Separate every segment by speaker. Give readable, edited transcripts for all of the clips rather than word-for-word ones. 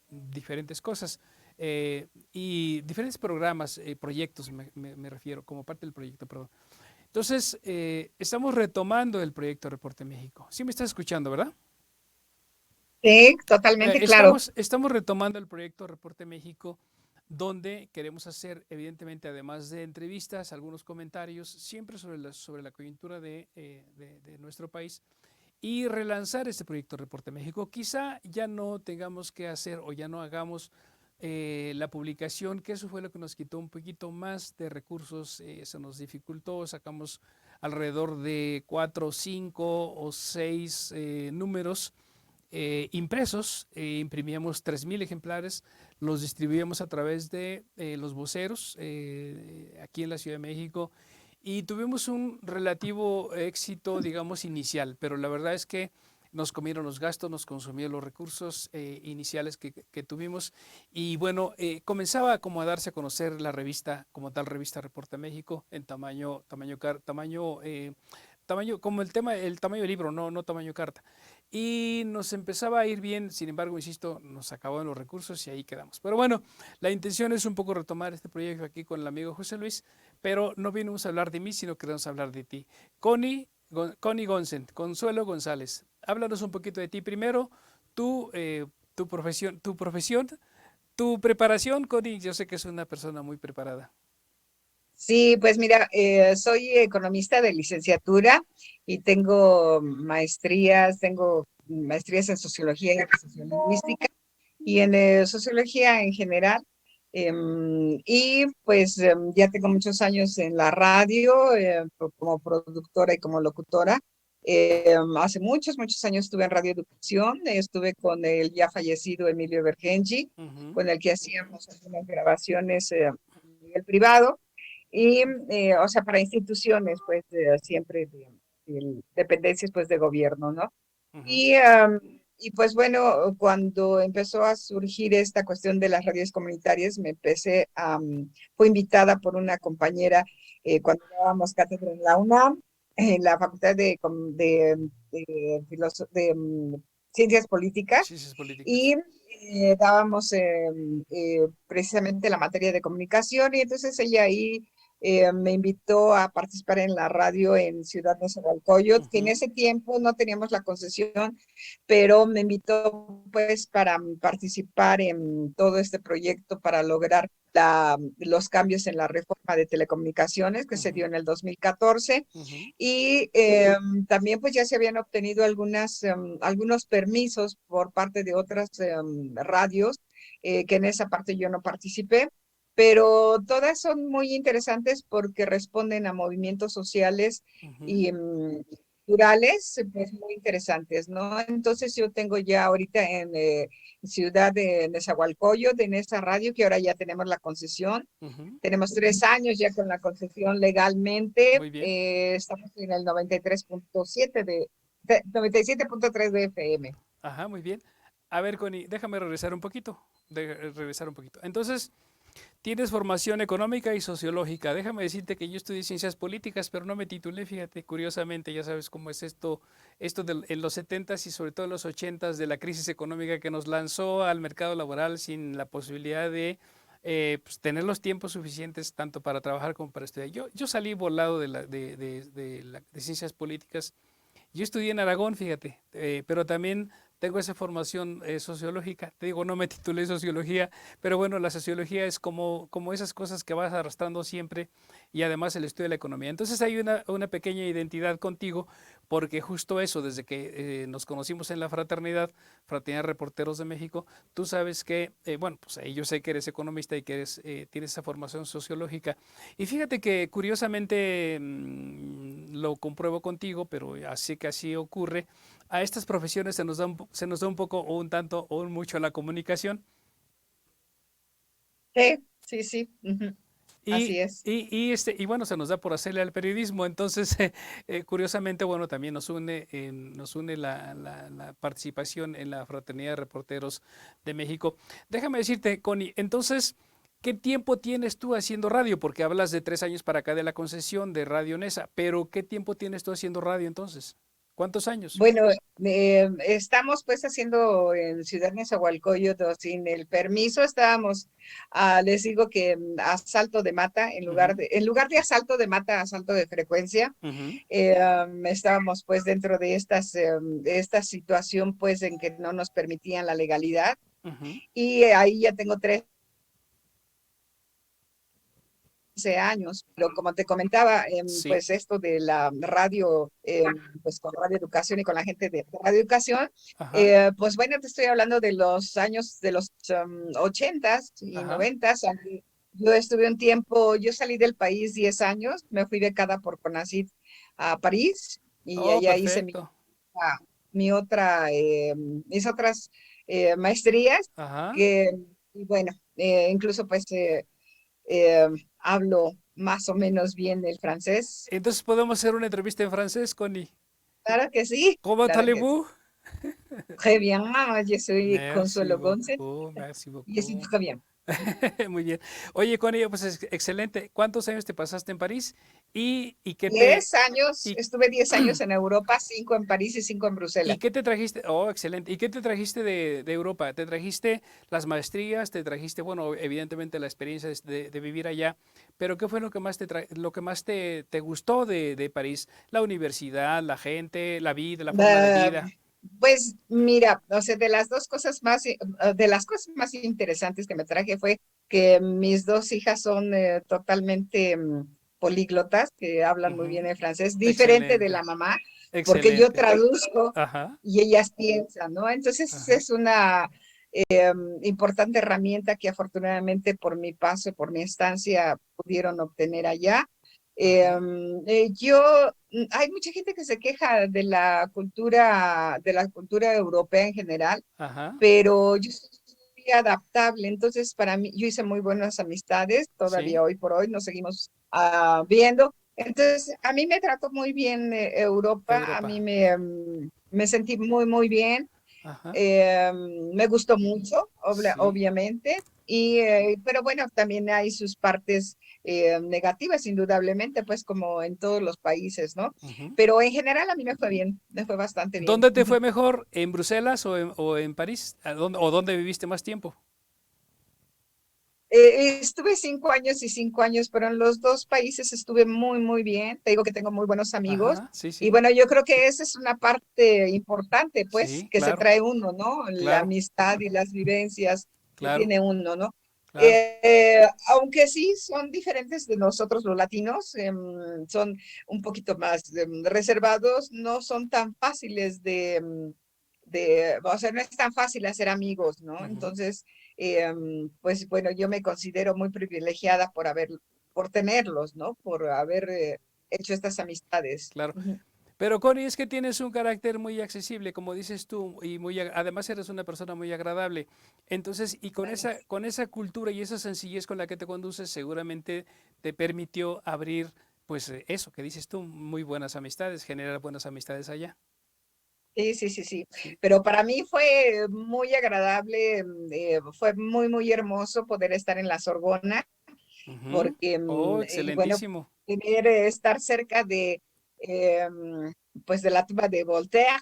Speaker 1: diferentes cosas y diferentes programas, proyectos, me refiero, como parte del proyecto, perdón. Entonces, estamos retomando el proyecto Reporte México. Sí me estás escuchando, ¿verdad?
Speaker 2: Sí, totalmente claro.
Speaker 1: Estamos retomando el proyecto Reporte México, donde queremos hacer, evidentemente, además de entrevistas, algunos comentarios, siempre sobre la coyuntura de nuestro país, y relanzar este proyecto Reporte México. Quizá ya no tengamos que hacer o ya no hagamos la publicación, que eso fue lo que nos quitó un poquito más de recursos, se nos dificultó, sacamos alrededor de 4, 5 o 6 números impresos, imprimíamos 3,000 ejemplares, los distribuíamos a través de los voceros aquí en la Ciudad de México y tuvimos un relativo éxito, digamos, inicial, pero la verdad es que nos comieron los gastos, nos consumieron los recursos iniciales que tuvimos y bueno, comenzaba como a darse a conocer la revista, como tal revista Reporte México, en tamaño como el tamaño del libro, no tamaño carta. Y nos empezaba a ir bien, sin embargo, insisto, nos acababan los recursos y ahí quedamos. Pero bueno, la intención es un poco retomar este proyecto aquí con el amigo José Luis, pero no vinimos a hablar de mí, sino queremos hablar de ti. Connie Gonsen, Consuelo González, háblanos un poquito de ti primero, tu, tu preparación, Connie, yo sé que es una persona muy preparada.
Speaker 2: Sí, pues mira, soy economista de licenciatura y tengo maestrías en sociología y sociolingüística y en sociología en general. Y pues ya tengo muchos años en la radio como productora y como locutora. Hace muchos años estuve en Radio Educación, estuve con el ya fallecido Emilio Bergenji,
Speaker 1: Uh -huh.
Speaker 2: con el que hacíamos algunas grabaciones a nivel privado y, o sea, para instituciones, pues, siempre de dependencias, pues, de gobierno, ¿no?
Speaker 1: Uh -huh.
Speaker 2: Y, y pues bueno, cuando empezó a surgir esta cuestión de las radios comunitarias, fue invitada por una compañera cuando dábamos cátedra en la UNAM, en la Facultad de Ciencias Políticas,
Speaker 1: Ciencias políticas.
Speaker 2: y dábamos precisamente la materia de comunicación, y entonces ella ahí me invitó a participar en la radio en Ciudad
Speaker 1: Uh
Speaker 2: Nezahualcóyotl, que en
Speaker 1: -huh.
Speaker 2: ese tiempo no teníamos la concesión, pero me invitó pues para participar en todo este proyecto para lograr los cambios en la reforma de telecomunicaciones que
Speaker 1: Uh
Speaker 2: se
Speaker 1: -huh.
Speaker 2: dio en el 2014
Speaker 1: Uh -huh.
Speaker 2: y también pues ya se habían obtenido algunos permisos por parte de otras radios que en esa parte yo no participé, pero todas son muy interesantes porque responden a movimientos sociales
Speaker 1: Uh -huh.
Speaker 2: y culturales, pues muy interesantes, ¿no? Entonces yo tengo ya ahorita en Ciudad de Nezahualcóyotl, en esa radio que ahora ya tenemos la concesión.
Speaker 1: Uh -huh.
Speaker 2: Tenemos 3 años ya con la concesión legalmente.
Speaker 1: Muy bien.
Speaker 2: Estamos en el 97.3 de FM.
Speaker 1: Ajá, muy bien. A ver, Connie, déjame regresar un poquito. Regresar un poquito. Entonces, tienes formación económica y sociológica. Déjame decirte que yo estudié ciencias políticas, pero no me titulé, fíjate, curiosamente, ya sabes cómo es en los 70s y sobre todo en los 80s de la crisis económica que nos lanzó al mercado laboral sin la posibilidad de pues, tener los tiempos suficientes tanto para trabajar como para estudiar. Yo salí volado de ciencias políticas. Yo estudié en Aragón, fíjate, pero también tengo esa formación sociológica. Te digo, no me titulé sociología, pero bueno, la sociología es como esas cosas que vas arrastrando siempre y además el estudio de la economía. Entonces hay una pequeña identidad contigo porque justo eso, desde que nos conocimos en la Fraternidad Reporteros de México, tú sabes que, bueno, pues ahí yo sé que eres economista y que tienes esa formación sociológica. Y fíjate que curiosamente lo compruebo contigo, pero así que así ocurre. A estas profesiones se nos da un poco o un tanto o un mucho la comunicación.
Speaker 2: Sí, sí, sí. Ujú.
Speaker 1: Y,
Speaker 2: Así es.
Speaker 1: y bueno, se nos da por hacerle al periodismo. Entonces, curiosamente, bueno, también nos une la participación en la Fraternidad de Reporteros de México. Déjame decirte, Connie, entonces, ¿qué tiempo tienes tú haciendo radio? Porque hablas de 3 años para acá de la concesión de Radio Nesa, pero ¿qué tiempo tienes tú haciendo radio entonces? ¿Cuántos años?
Speaker 2: Bueno, estamos pues haciendo en Ciudad Nezahualcóyotl sin el permiso, estábamos, les digo que a salto de mata,
Speaker 1: Ujú,
Speaker 2: en lugar de asalto de mata, asalto de frecuencia,
Speaker 1: ujú,
Speaker 2: estábamos pues dentro de esta situación pues en que no nos permitían la legalidad
Speaker 1: ujú.
Speaker 2: y ahí ya tengo 13 años, pero como te comentaba,
Speaker 1: Sí.
Speaker 2: pues esto de la radio, pues con Radio Educación y con la gente de Radio Educación,
Speaker 1: Ajá,
Speaker 2: pues bueno, te estoy hablando de los años de los 80s y
Speaker 1: ajá.
Speaker 2: 90s. Aunque yo estuve un tiempo, yo salí del país 10 años, me fui becada por CONACYT a París y
Speaker 1: Oh,
Speaker 2: allá hice
Speaker 1: perfecto.
Speaker 2: mi otra, mis otras maestrías,
Speaker 1: Ajá.
Speaker 2: que, y bueno, incluso pues eh, hablo más o menos bien el francés.
Speaker 1: Entonces podemos hacer una entrevista en francés, Connie.
Speaker 2: Claro que sí,
Speaker 1: ¿Cómo
Speaker 2: claro que sí.
Speaker 1: allez-vous?
Speaker 2: Très bien, je suis
Speaker 1: Merci
Speaker 2: Consuelo González.
Speaker 1: beaucoup, merci
Speaker 2: Je suis
Speaker 1: beaucoup.
Speaker 2: très bien.
Speaker 1: Muy bien. Oye, Connie, pues excelente. ¿Cuántos años te pasaste en París? ¿Y qué te,
Speaker 2: 10 años,
Speaker 1: y,
Speaker 2: estuve 10 años en Europa, 5 en París y 5 en
Speaker 1: y
Speaker 2: Bruselas.
Speaker 1: qué te trajiste? Oh, excelente. ¿Y qué te trajiste de Europa? ¿Te trajiste las maestrías? ¿Te trajiste, bueno, evidentemente la experiencia de vivir allá? Pero ¿qué fue lo que más lo que más te gustó de París? La universidad, la gente, la vida, la forma de
Speaker 2: Ah,
Speaker 1: vida.
Speaker 2: pues mira, o sea, de las dos cosas más, de las cosas más interesantes que me traje fue que mis dos hijas son totalmente políglotas, que hablan muy bien
Speaker 1: Ujú.
Speaker 2: el francés, diferente de
Speaker 1: Excelente,
Speaker 2: la mamá, porque yo
Speaker 1: excelente.
Speaker 2: traduzco
Speaker 1: Ajá,
Speaker 2: y ellas piensan, ¿no? Entonces
Speaker 1: ajá,
Speaker 2: es una importante herramienta que afortunadamente por mi paso, por mi estancia, pudieron obtener allá.
Speaker 1: ajá,
Speaker 2: Yo, hay mucha gente que se queja de la cultura europea en general,
Speaker 1: ajá.
Speaker 2: pero yo soy muy adaptable, entonces para mí, yo hice muy buenas amistades,
Speaker 1: Sí,
Speaker 2: todavía hoy por hoy nos seguimos viendo. Entonces, a mí me trató muy bien Europa, a mí
Speaker 1: Europa.
Speaker 2: me sentí muy, muy bien.
Speaker 1: Ajá,
Speaker 2: Eh, Me gustó mucho,
Speaker 1: sí.
Speaker 2: obviamente, pero bueno, también hay sus partes negativas, indudablemente, pues como en todos los países, ¿no?
Speaker 1: Ujú.
Speaker 2: Pero en general a mí me fue bien, me fue bastante bien.
Speaker 1: ¿Dónde te fue mejor? ¿En Bruselas o en París? ¿O dónde viviste más tiempo?
Speaker 2: Estuve 5 años y 5 años, pero en los dos países estuve muy, muy bien. Te digo que tengo muy buenos amigos.
Speaker 1: Ajá, sí,
Speaker 2: Y
Speaker 1: sí.
Speaker 2: bueno, yo creo que esa es una parte importante, pues,
Speaker 1: Sí,
Speaker 2: que se
Speaker 1: claro,
Speaker 2: trae uno, ¿no? La
Speaker 1: claro,
Speaker 2: amistad y las vivencias que
Speaker 1: claro,
Speaker 2: tiene uno, ¿no?
Speaker 1: claro.
Speaker 2: Aunque sí son diferentes de nosotros los latinos, son un poquito más reservados, no son tan fáciles o sea, no es tan fácil hacer amigos, ¿no?
Speaker 1: Ujú,
Speaker 2: Entonces, pues bueno, yo me considero muy privilegiada por tenerlos, ¿no? Por haber hecho estas amistades.
Speaker 1: claro.
Speaker 2: Ujú.
Speaker 1: Pero Connie, es que tienes un carácter muy accesible, como dices tú, y además eres una persona muy agradable. Entonces, y con esa cultura y esa sencillez con la que te conduces, seguramente te permitió abrir, pues eso que dices tú, muy buenas amistades, generar buenas amistades allá.
Speaker 2: Sí, sí, sí, sí.
Speaker 1: Sí.
Speaker 2: Pero para mí fue muy agradable, fue muy, muy hermoso poder estar en la Sorbona,
Speaker 1: Ujú.
Speaker 2: porque,
Speaker 1: Oh,
Speaker 2: y bueno,
Speaker 1: excelentísimo.
Speaker 2: estar cerca pues de la tumba de Voltaire,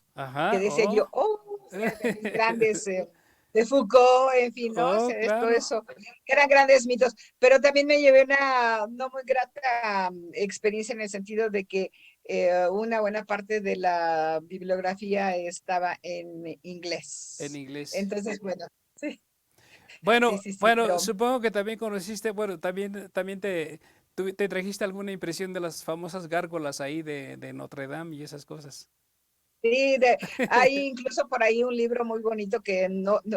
Speaker 2: que
Speaker 1: Ajá,
Speaker 2: decía
Speaker 1: oh.
Speaker 2: yo, oh, o sea, de mis grandes, de Foucault, en fin, ¿no? O
Speaker 1: Oh,
Speaker 2: sea, todo
Speaker 1: claro.
Speaker 2: eso, eran grandes mitos, pero también me llevé una no muy grata experiencia en el sentido de que una buena parte de la bibliografía estaba en
Speaker 1: En
Speaker 2: inglés.
Speaker 1: inglés.
Speaker 2: Entonces, bueno, sí, sí,
Speaker 1: Bueno,
Speaker 2: sí, sí,
Speaker 1: bueno,
Speaker 2: pero
Speaker 1: supongo que también conociste, bueno, también te trajiste alguna impresión de las famosas gárgolas ahí de Notre Dame y esas cosas.
Speaker 2: sí, hay incluso por ahí un libro muy bonito que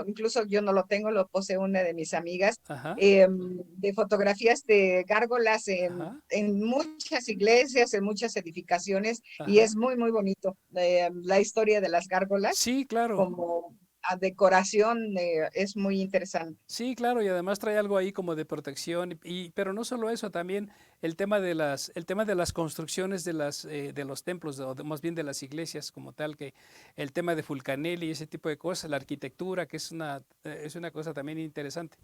Speaker 2: incluso yo no lo tengo, lo posee una de mis amigas,
Speaker 1: Ajá,
Speaker 2: de fotografías de gárgolas
Speaker 1: ajá,
Speaker 2: en muchas iglesias, en muchas edificaciones, y
Speaker 1: ajá.
Speaker 2: es muy, muy bonito. La historia de las gárgolas
Speaker 1: Sí, claro.
Speaker 2: como a decoración es muy interesante.
Speaker 1: Sí, claro, y además trae algo ahí como de protección pero no solo eso, también el tema de las construcciones de los templos, más bien de las iglesias como tal, que el tema de Fulcanelli y ese tipo de cosas, la arquitectura, que es una cosa también interesante.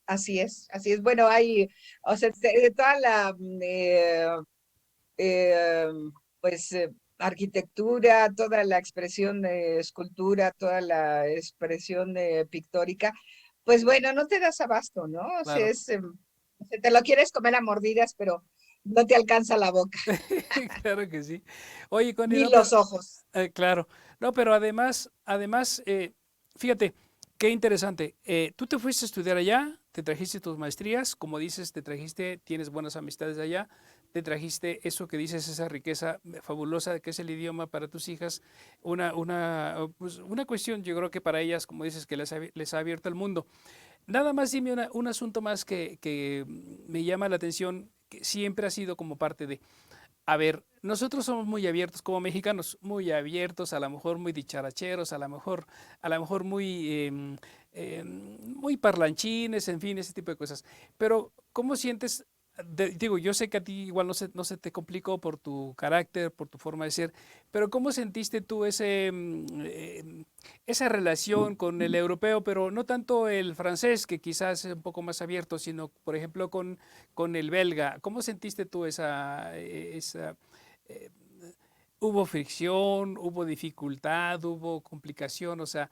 Speaker 2: Así es, así es. Bueno, hay, o sea, de toda la, eh, pues arquitectura, toda la expresión de escultura, toda la expresión pictórica, pues bueno, no te das abasto, ¿no? O sea,
Speaker 1: Claro.
Speaker 2: te lo quieres comer a mordidas, pero no te alcanza la boca,
Speaker 1: Claro que sí. Oye, Connie,
Speaker 2: ni
Speaker 1: no, pero
Speaker 2: los ojos.
Speaker 1: claro. No, pero además, fíjate, qué interesante. Tú te fuiste a estudiar allá, te trajiste tus maestrías, como dices, te trajiste, tienes buenas amistades allá, te trajiste eso que dices, esa riqueza fabulosa que es el idioma para tus hijas, pues, una cuestión, yo creo que para ellas, como dices, que les ha abierto el mundo. Nada más dime un asunto más que me llama la atención, que siempre ha sido como parte de... A ver, nosotros somos muy abiertos como mexicanos, muy abiertos, a lo mejor muy dicharacheros, a lo mejor muy parlanchines, en fin, ese tipo de cosas. Pero, ¿cómo sientes? Digo, yo sé que a ti igual no se te complicó por tu carácter, por tu forma de ser, pero ¿cómo sentiste tú esa relación con el europeo, pero no tanto el francés, que quizás es un poco más abierto, sino, por ejemplo, con el belga? ¿Cómo sentiste tú eh, hubo fricción, hubo dificultad, hubo complicación? O sea,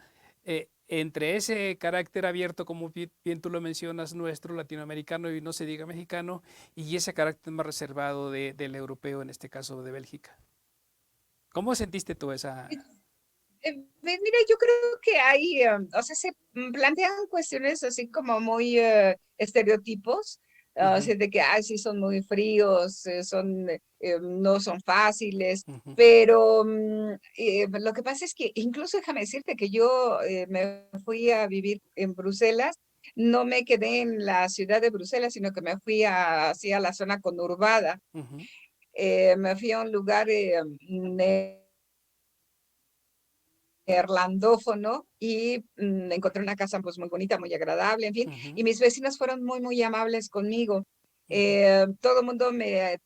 Speaker 1: entre ese carácter abierto, como bien tú lo mencionas, nuestro latinoamericano y no se diga mexicano, y ese carácter más reservado del europeo, en este caso de Bélgica. ¿Cómo sentiste tú esa?
Speaker 2: Mira, yo creo que hay, o sea, se plantean cuestiones así como muy estereotipos, o
Speaker 1: Ujú,
Speaker 2: sea, de que, ay, sí, son muy fríos, no son fáciles,
Speaker 1: ujú,
Speaker 2: pero lo que pasa es que, incluso déjame decirte que yo me fui a vivir en Bruselas, no me quedé en la ciudad de Bruselas, sino que me fui hacia la zona conurbada.
Speaker 1: ujú,
Speaker 2: Me fui a un lugar neerlandófono y encontré una casa pues muy bonita, muy agradable, en fin,
Speaker 1: ujú,
Speaker 2: y mis vecinos fueron muy, muy amables conmigo.
Speaker 1: ujú,
Speaker 2: Todo el mundo me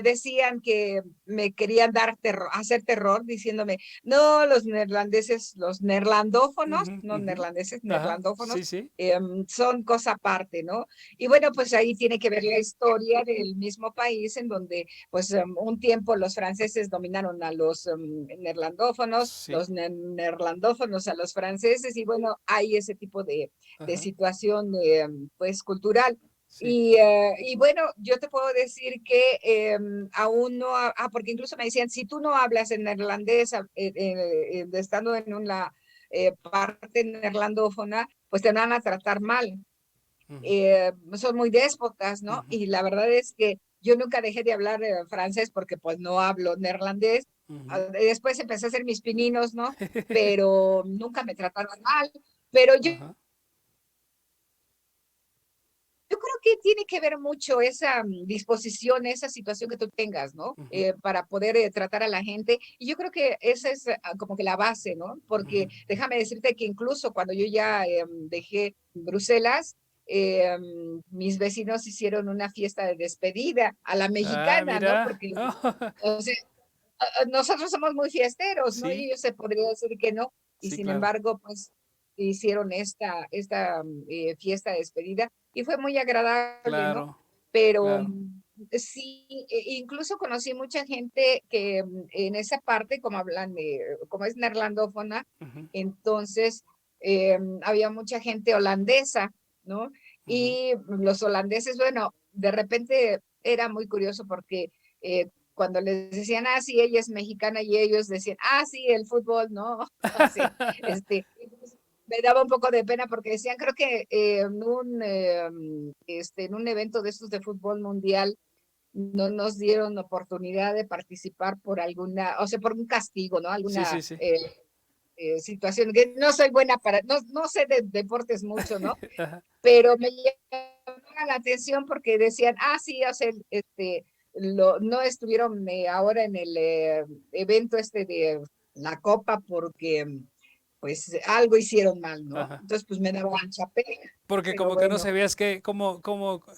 Speaker 2: decían que me querían dar terror, hacer terror, diciéndome, no, los neerlandeses, los neerlandófonos,
Speaker 1: ujú,
Speaker 2: no
Speaker 1: ujú.
Speaker 2: neerlandeses,
Speaker 1: Ajá,
Speaker 2: neerlandófonos,
Speaker 1: sí, sí.
Speaker 2: son cosa aparte, ¿no? Y bueno, pues ahí tiene que ver la historia del mismo país en donde pues un tiempo los franceses dominaron a los neerlandófonos,
Speaker 1: Sí,
Speaker 2: los neerlandófonos a los franceses, y bueno, hay ese tipo de
Speaker 1: ajá,
Speaker 2: situación pues cultural.
Speaker 1: sí.
Speaker 2: Y bueno, yo te puedo decir que aún no, porque incluso me decían, si tú no hablas en neerlandés, estando en una parte neerlandófona, pues te van a tratar mal.
Speaker 1: Ujú,
Speaker 2: Son muy déspotas, ¿no?
Speaker 1: ujú,
Speaker 2: Y la verdad es que yo nunca dejé de hablar francés porque pues no hablo neerlandés.
Speaker 1: ujú.
Speaker 2: Después empecé a hacer mis pininos, ¿no? Pero nunca me trataron mal. Pero
Speaker 1: Ajá,
Speaker 2: yo creo que tiene que ver mucho esa disposición, esa situación que tú tengas, ¿no?
Speaker 1: ujú,
Speaker 2: Para poder tratar a la gente. Y yo creo que esa es como que la base, ¿no? Porque
Speaker 1: ujú.
Speaker 2: déjame decirte que incluso cuando yo ya dejé Bruselas, eh, mis vecinos hicieron una fiesta de despedida a la
Speaker 1: Ah,
Speaker 2: mexicana, ¿no?
Speaker 1: mira.
Speaker 2: Porque
Speaker 1: Oh,
Speaker 2: o sea, nosotros somos muy fiesteros, ¿no? Y
Speaker 1: sí,
Speaker 2: ellos se podría decir que no. Y
Speaker 1: sí,
Speaker 2: sin
Speaker 1: claro,
Speaker 2: embargo, pues hicieron esta fiesta de despedida y fue muy agradable, ¿no?
Speaker 1: claro,
Speaker 2: Pero
Speaker 1: claro.
Speaker 2: sí, incluso conocí mucha gente que en esa parte, como hablan, como es neerlandófona,
Speaker 1: Ujú,
Speaker 2: entonces había mucha gente holandesa, ¿no?
Speaker 1: ujú.
Speaker 2: Y los holandeses, bueno, de repente era muy curioso porque cuando les decían, ah, sí, ella es mexicana y ellos decían, ah, sí, el fútbol, ¿no? Sí, me daba un poco de pena porque decían, creo que en un evento de estos de fútbol mundial no nos dieron oportunidad de participar por alguna, o sea, por un castigo, ¿no?
Speaker 1: Sí,
Speaker 2: Alguna
Speaker 1: sí, sí.
Speaker 2: situación, que no soy buena no sé de deportes mucho, ¿no?
Speaker 1: Ajá.
Speaker 2: Pero me llamaba la atención porque decían, ah, sí, o sea, no estuvieron ahora en el evento este de la Copa porque pues algo hicieron mal, ¿no?
Speaker 1: Ajá.
Speaker 2: Entonces pues me daba mucha pena,
Speaker 1: Porque
Speaker 2: pero
Speaker 1: como que no
Speaker 2: bueno,
Speaker 1: sabías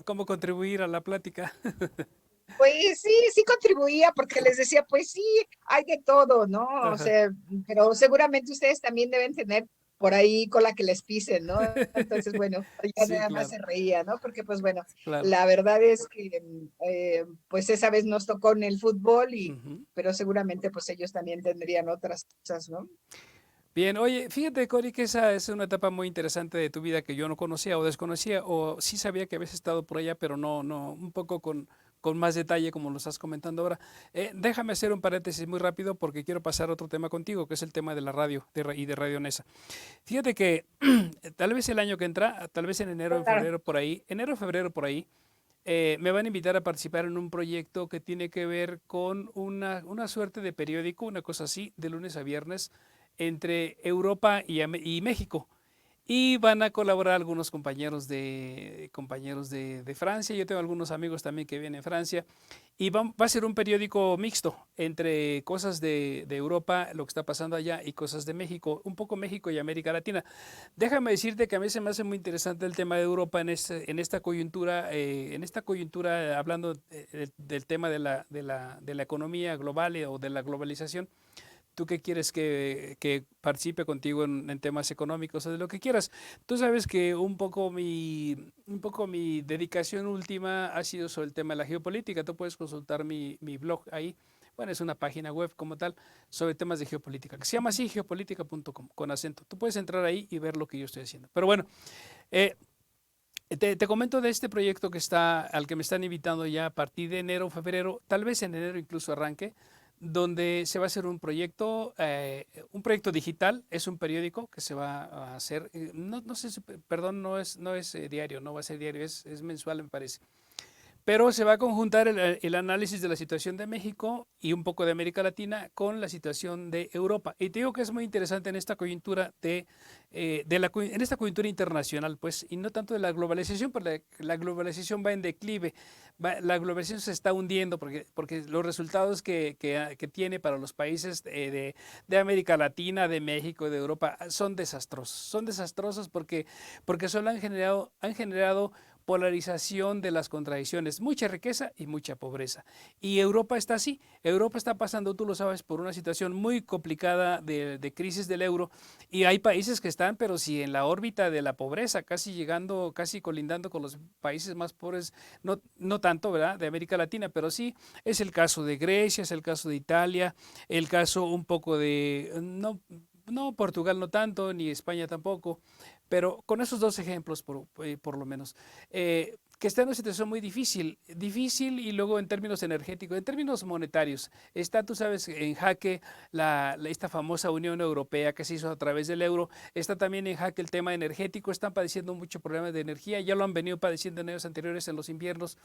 Speaker 1: cómo contribuir a la plática.
Speaker 2: pues sí, sí contribuía porque les decía, pues sí, hay de todo, ¿no? O
Speaker 1: Ajá.
Speaker 2: sea, pero seguramente ustedes también deben tener por ahí con la que les pisen, ¿no? Entonces, bueno, ya
Speaker 1: Sí,
Speaker 2: nada más
Speaker 1: claro,
Speaker 2: se reía, ¿no? Porque, pues bueno,
Speaker 1: claro.
Speaker 2: la verdad es que, pues esa vez nos tocó en el fútbol,
Speaker 1: Ujú.
Speaker 2: pero seguramente, pues ellos también tendrían otras cosas, ¿no?
Speaker 1: Bien, oye, fíjate, Cori, que esa es una etapa muy interesante de tu vida que yo no conocía o desconocía, o sí sabía que habías estado por allá, pero no, un poco con más detalle, como lo estás comentando ahora. Déjame hacer un paréntesis muy rápido porque quiero pasar a otro tema contigo, que es el tema de la radio y de Radio Nesa. Fíjate que tal vez el año que entra, tal vez en enero, en
Speaker 2: Claro.
Speaker 1: febrero, por ahí, enero, febrero, por ahí, me van a invitar a participar en un proyecto que tiene que ver con una suerte de periódico, una cosa así, de lunes a viernes, entre Europa y México. Y van a colaborar algunos compañeros de Francia. Yo tengo algunos amigos también que vienen en Francia. Y va a ser un periódico mixto entre cosas de Europa, lo que está pasando allá, y cosas de México, un poco México y América Latina. Déjame decirte que a mí se me hace muy interesante el tema de Europa en esta coyuntura, hablando del tema de la economía global o de la globalización. ¿Tú qué quieres que participe contigo en temas económicos o de lo que quieras? Tú sabes que un poco mi dedicación última ha sido sobre el tema de la geopolítica. Tú puedes consultar mi blog ahí. Bueno, es una página web como tal sobre temas de geopolítica, que se llama así, geopolítica.com, con acento. Tú puedes entrar ahí y ver lo que yo estoy haciendo. Pero bueno, eh, te comento de este proyecto al que me están invitando ya a partir de enero, febrero, tal vez en enero incluso arranque, donde se va a hacer un proyecto digital. Es un periódico que se va a hacer, no sé, perdón, no es diario, no va a ser diario, es mensual me parece. Pero se va a conjuntar el análisis de la situación de México y un poco de América Latina con la situación de Europa. Y te digo que es muy interesante en esta coyuntura en esta coyuntura internacional, pues, y no tanto de la globalización, porque la globalización va en declive. La globalización se está hundiendo porque los resultados que tiene para los países de América Latina, de México, de Europa, son desastrosos. Son desastrosos porque solo han generado polarización de las contradicciones, mucha riqueza y mucha pobreza. Y Europa está así, Europa está pasando, tú lo sabes, por una situación muy complicada de crisis del euro, y hay países que están, pero sí, en la órbita de la pobreza, casi colindando con los países más pobres, no tanto, ¿verdad?, de América Latina, pero sí, es el caso de Grecia, es el caso de Italia, el caso un poco no, Portugal no tanto, ni España tampoco, pero con esos dos ejemplos, por lo menos, que está en una situación muy difícil y luego en términos energéticos, en términos monetarios, está, tú sabes, en jaque esta famosa Unión Europea que se hizo a través del euro, está también en jaque el tema energético, están padeciendo mucho problema de energía, ya lo han venido padeciendo en años anteriores en los inviernos.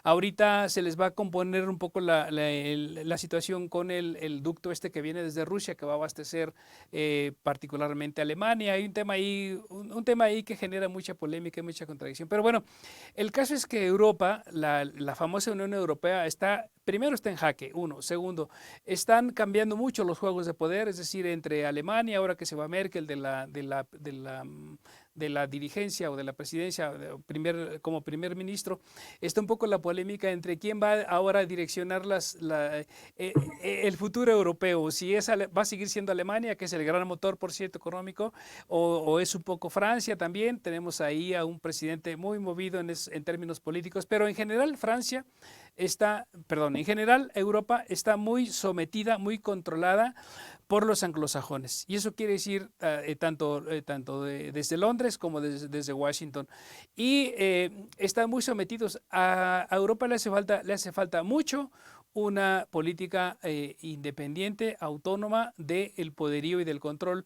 Speaker 1: Ahorita se les va a componer un poco la situación con el ducto este que viene desde Rusia, que va a abastecer particularmente Alemania. Hay un tema ahí que genera mucha polémica y mucha contradicción. Pero bueno, el caso es que Europa, la famosa Unión Europea, primero está en jaque, uno. Segundo, están cambiando mucho los juegos de poder, es decir, entre Alemania, ahora que se va Merkel de la dirigencia o de la presidencia como primer ministro, está un poco la polémica entre quién va ahora a direccionar el futuro europeo, si va a seguir siendo Alemania, que es el gran motor, por cierto, económico, o es un poco Francia también. Tenemos ahí a un presidente muy movido en términos políticos, pero en general en general Europa está muy sometida, muy controlada por los anglosajones. Y eso quiere decir tanto desde Londres como desde Washington. Y están muy sometidos. A Europa le hace falta mucho una política independiente, autónoma del poderío y del control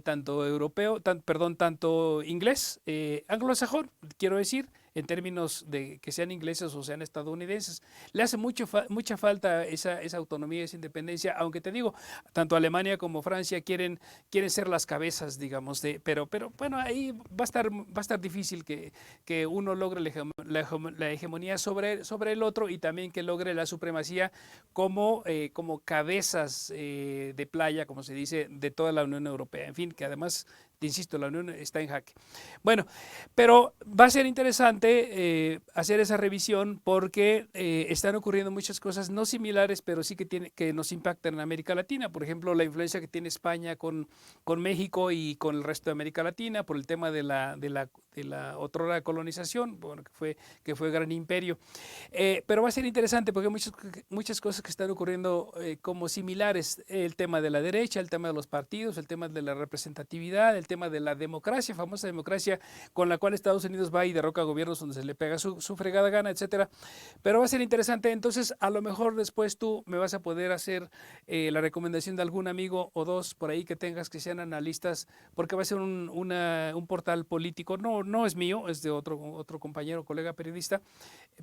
Speaker 1: tanto europeo, tanto inglés, anglosajón, quiero decir, en términos de que sean ingleses o sean estadounidenses. Le hace mucha falta esa autonomía, esa independencia, aunque te digo, tanto Alemania como Francia quieren ser las cabezas, digamos, pero bueno, ahí va a estar difícil que uno logre la hegemonía sobre el otro, y también que logre la supremacía como cabezas de playa, como se dice, de toda la Unión Europea. En fin, que además Te insisto, la Unión está en jaque. Bueno, pero va a ser interesante hacer esa revisión porque están ocurriendo muchas cosas no similares, pero sí que nos impactan en América Latina. Por ejemplo, la influencia que tiene España con México y con el resto de América Latina por el tema de la otrora colonización, bueno, que fue gran imperio. Pero va a ser interesante porque hay muchas cosas que están ocurriendo como similares. El tema de la derecha, el tema de los partidos, el tema de la representatividad, el tema de la democracia, famosa democracia con la cual Estados Unidos va y derroca gobiernos donde se le pega su fregada gana, etcétera. Pero va a ser interesante. Entonces, a lo mejor después tú me vas a poder hacer la recomendación de algún amigo o dos por ahí que tengas que sean analistas, porque va a ser un portal político. No, no es mío, es de otro compañero, colega periodista,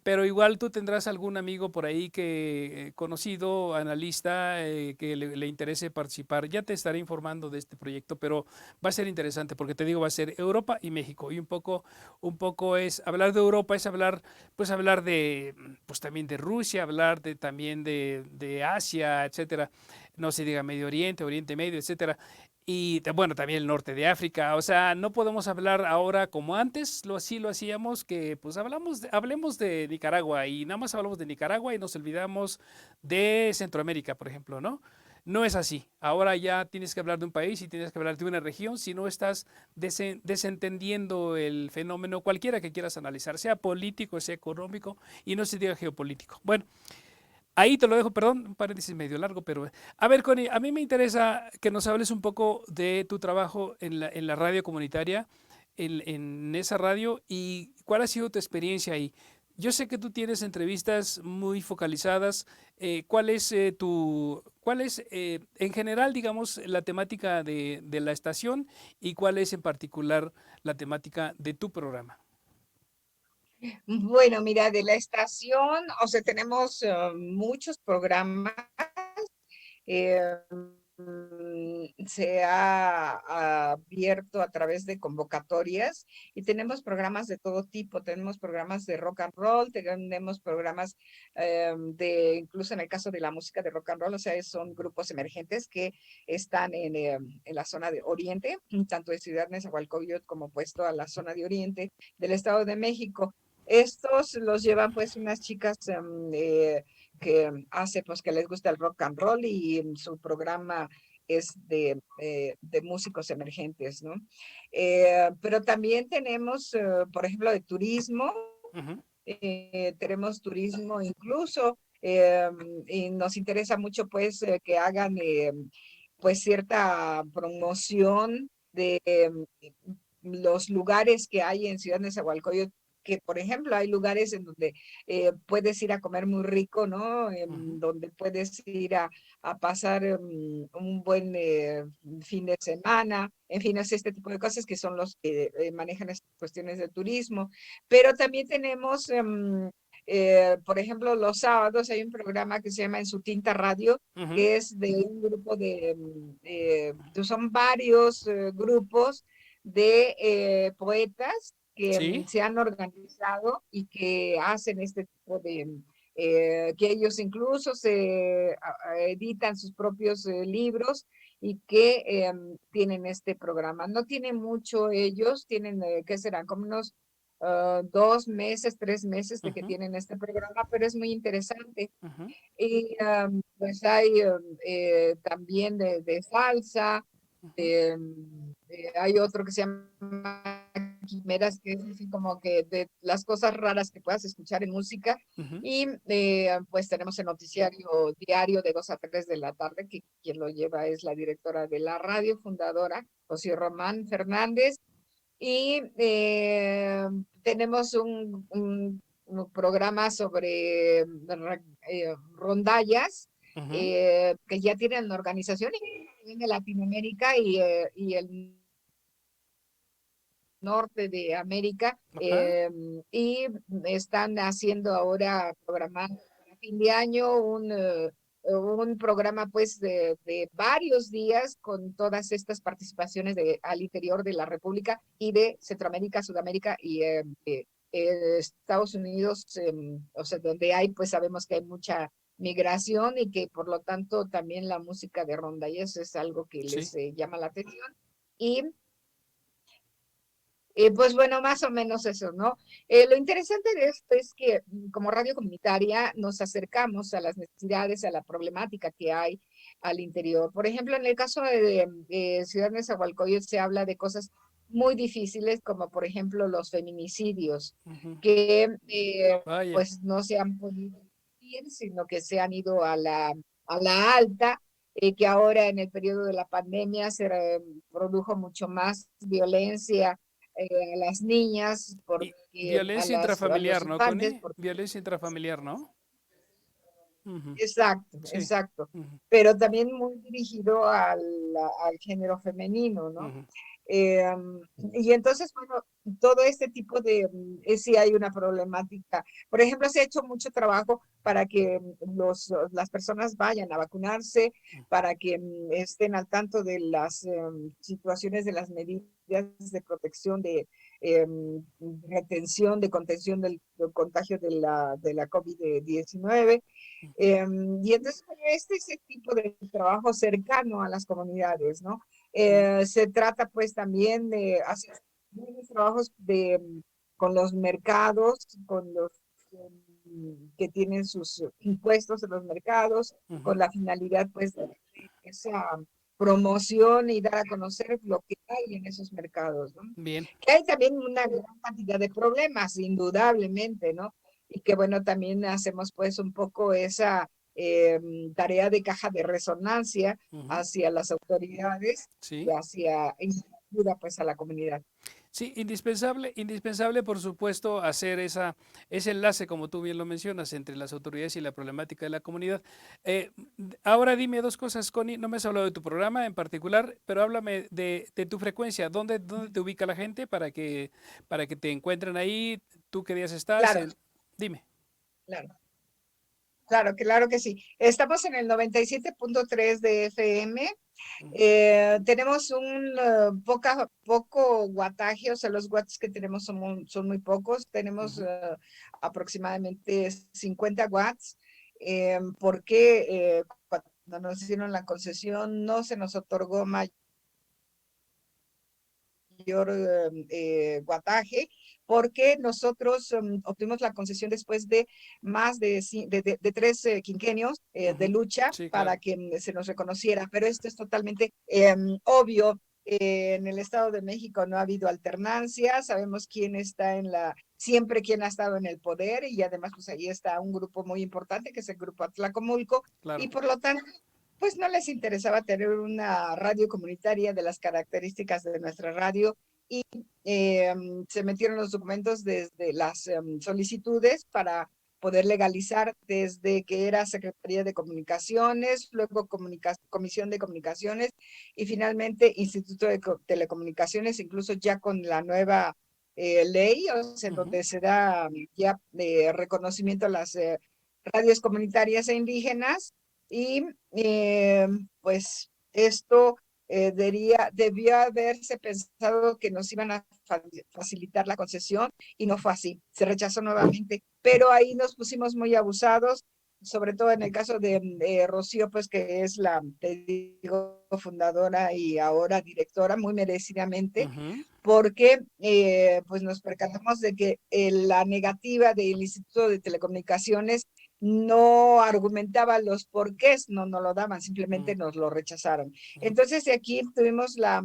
Speaker 1: pero igual tú tendrás algún amigo por ahí que conocido, analista, que le interese participar. Ya te estaré informando de este proyecto, pero va a ser interesante porque te digo, va a ser Europa y México. Y un poco es hablar de Europa, es hablar de, pues también de Rusia, hablar también de Asia, etcétera. No se diga Medio Oriente, Oriente Medio, etcétera. Y bueno, también el norte de África. O sea, no podemos hablar ahora como antes, así lo hacíamos, que pues hablemos de Nicaragua y nada más hablamos de Nicaragua y nos olvidamos de Centroamérica, por ejemplo, ¿no? No es así. Ahora ya tienes que hablar de un país y tienes que hablar de una región si no estás desentendiendo el fenómeno cualquiera que quieras analizar, sea político, sea económico y no se diga geopolítico. Bueno, ahí te lo dejo, perdón, un paréntesis medio largo, pero a ver, Connie, a mí me interesa que nos hables un poco de tu trabajo en la radio comunitaria, en esa radio, y cuál ha sido tu experiencia ahí. Yo sé que tú tienes entrevistas muy focalizadas. ¿Cuál es en general, digamos, la temática de la estación y cuál es en particular la temática de tu programa?
Speaker 2: Bueno, mira, de la estación, o sea, tenemos muchos programas. eh, Se ha abierto a través de convocatorias y tenemos programas de todo tipo. Tenemos programas de rock and roll, tenemos programas incluso en el caso de la música de rock and roll, o sea, son grupos emergentes que están en la zona de Oriente, tanto de Ciudad Nezahualcóyotl como pues toda la zona de Oriente del Estado de México. Estos los llevan pues unas chicas que hace pues que les gusta el rock and roll y su programa es de músicos emergentes, ¿no? Pero también tenemos, por ejemplo, de turismo,
Speaker 1: Ujú.
Speaker 2: tenemos turismo incluso, y nos interesa mucho pues que hagan pues cierta promoción de los lugares que hay en Ciudad Nezahualcóyotl, que por ejemplo hay lugares en donde puedes ir a comer muy rico, ¿no?
Speaker 1: Ujú.
Speaker 2: Donde puedes ir a pasar un buen fin de semana, en fin, es este tipo de cosas que son los que manejan estas cuestiones de turismo. Pero también tenemos, por ejemplo, los sábados hay un programa que se llama En su Tinta Radio,
Speaker 1: Ujú.
Speaker 2: que es de un grupo son varios grupos de poetas que
Speaker 1: Sí.
Speaker 2: se han organizado y que hacen este tipo que ellos incluso editan sus propios libros y que tienen este programa. No tienen mucho ellos, tienen, ¿qué serán? Como unos 2 meses, 3 meses de que
Speaker 1: Ujú.
Speaker 2: tienen este programa, pero es muy interesante.
Speaker 1: Ujú.
Speaker 2: Y pues hay también de salsa,
Speaker 1: Ujú.
Speaker 2: hay otro que se llama Quimeras, que es así como que de las cosas raras que puedas escuchar en música.
Speaker 1: Ujú.
Speaker 2: Y pues tenemos el noticiario diario de 2 a 3 de la tarde, que quien lo lleva es la directora de la radio, fundadora, Rocío Román Fernández. Y tenemos un programa sobre rondallas
Speaker 1: Ujú.
Speaker 2: que ya tienen la organización de Latinoamérica y el norte de América,
Speaker 1: Ajá.
Speaker 2: y están haciendo ahora programar a fin de año un programa pues de varios días con todas estas participaciones al interior de la República y de Centroamérica, Sudamérica y Estados Unidos, o sea, donde hay, pues sabemos que hay mucha migración y que por lo tanto también la música de ronda y eso es algo que
Speaker 1: Sí.
Speaker 2: les llama la atención. Y Pues bueno, más o menos eso, ¿no? Lo interesante de esto es que como radio comunitaria nos acercamos a las necesidades, a la problemática que hay al interior. Por ejemplo, en el caso de Ciudad Nezahualcóyotl se habla de cosas muy difíciles, como por ejemplo los feminicidios,
Speaker 1: Ujú.
Speaker 2: que
Speaker 1: Vaya.
Speaker 2: pues no se han podido ir, sino que se han ido a la alta, que ahora en el periodo de la pandemia se produjo mucho más violencia a las niñas,
Speaker 1: Y
Speaker 2: porque
Speaker 1: violencia
Speaker 2: a los
Speaker 1: intrafamiliar, ¿no,
Speaker 2: infantes,
Speaker 1: Connie?
Speaker 2: porque
Speaker 1: Violencia intrafamiliar, ¿no? Ujú.
Speaker 2: exacto,
Speaker 1: Sí.
Speaker 2: exacto,
Speaker 1: Ujú,
Speaker 2: pero también muy dirigido al género femenino, ¿no?
Speaker 1: ujú,
Speaker 2: Eh, y entonces, bueno, todo este tipo de, sí hay una problemática. Por ejemplo, se ha hecho mucho trabajo para que las personas vayan a vacunarse, para que estén al tanto de las situaciones, de las medidas de protección, de retención, de contención del contagio de la COVID-19. Y entonces ese tipo de trabajo cercano a las comunidades, ¿no?
Speaker 1: ujú,
Speaker 2: Se trata pues también de hacer buenos trabajos con los mercados, con los que tienen sus impuestos en los mercados,
Speaker 1: ujú.
Speaker 2: con la finalidad pues de esa promoción y dar a conocer lo que hay en esos mercados, ¿no?
Speaker 1: Bien.
Speaker 2: Que hay también una gran cantidad de problemas, indudablemente, ¿no? Y que bueno, también hacemos pues un poco esa tarea de caja de resonancia
Speaker 1: Ujú.
Speaker 2: hacia las autoridades y
Speaker 1: Sí.
Speaker 2: hacia ayuda pues a la comunidad.
Speaker 1: Sí, indispensable, indispensable, por supuesto, hacer ese enlace, como tú bien lo mencionas, entre las autoridades y la problemática de la comunidad. Ahora dime dos cosas, Connie. No me has hablado de tu programa en particular, pero háblame de tu frecuencia. ¿Dónde te ubica la gente para que te encuentren ahí? ¿Tú qué días estás?
Speaker 2: Claro,
Speaker 1: Dime.
Speaker 2: claro. Claro que sí. Estamos en el 97.3 de FM.
Speaker 1: Mm,
Speaker 2: Tenemos un poco guataje, o sea, los watts que tenemos son muy pocos. Tenemos
Speaker 1: ujú,
Speaker 2: aproximadamente 50 watts, porque cuando nos hicieron la concesión no se nos otorgó mayor guataje, porque nosotros obtuvimos la concesión después de más de tres quinquenios de
Speaker 1: ujú.
Speaker 2: lucha
Speaker 1: Sí,
Speaker 2: para
Speaker 1: claro.
Speaker 2: que se nos reconociera, pero esto es totalmente obvio. En el Estado de México no ha habido alternancia, sabemos quién está siempre quién ha estado en el poder, y además pues ahí está un grupo muy importante que es el grupo Atlacomulco, y
Speaker 1: Claro.
Speaker 2: por lo tanto pues no les interesaba tener una radio comunitaria de las características de nuestra radio, y se metieron los documentos desde las solicitudes para poder legalizar desde que era Secretaría de Comunicaciones, luego Comisión de Comunicaciones y finalmente Instituto de Telecomunicaciones, incluso ya con la nueva ley, o sea, en
Speaker 1: Ujú,
Speaker 2: donde se da ya reconocimiento a las radios comunitarias e indígenas. Y pues esto debió haberse pensado que nos iban a facilitar la concesión y no fue así, se rechazó nuevamente, pero ahí nos pusimos muy abusados, sobre todo en el caso de Rocío, pues que es la, te digo, fundadora y ahora directora, muy merecidamente,
Speaker 1: ujú,
Speaker 2: porque pues nos percatamos de que la negativa del Instituto de Telecomunicaciones no argumentaba los porqués, no lo daban, simplemente
Speaker 1: ujú,
Speaker 2: nos lo rechazaron.
Speaker 1: ujú,
Speaker 2: Entonces, de aquí tuvimos la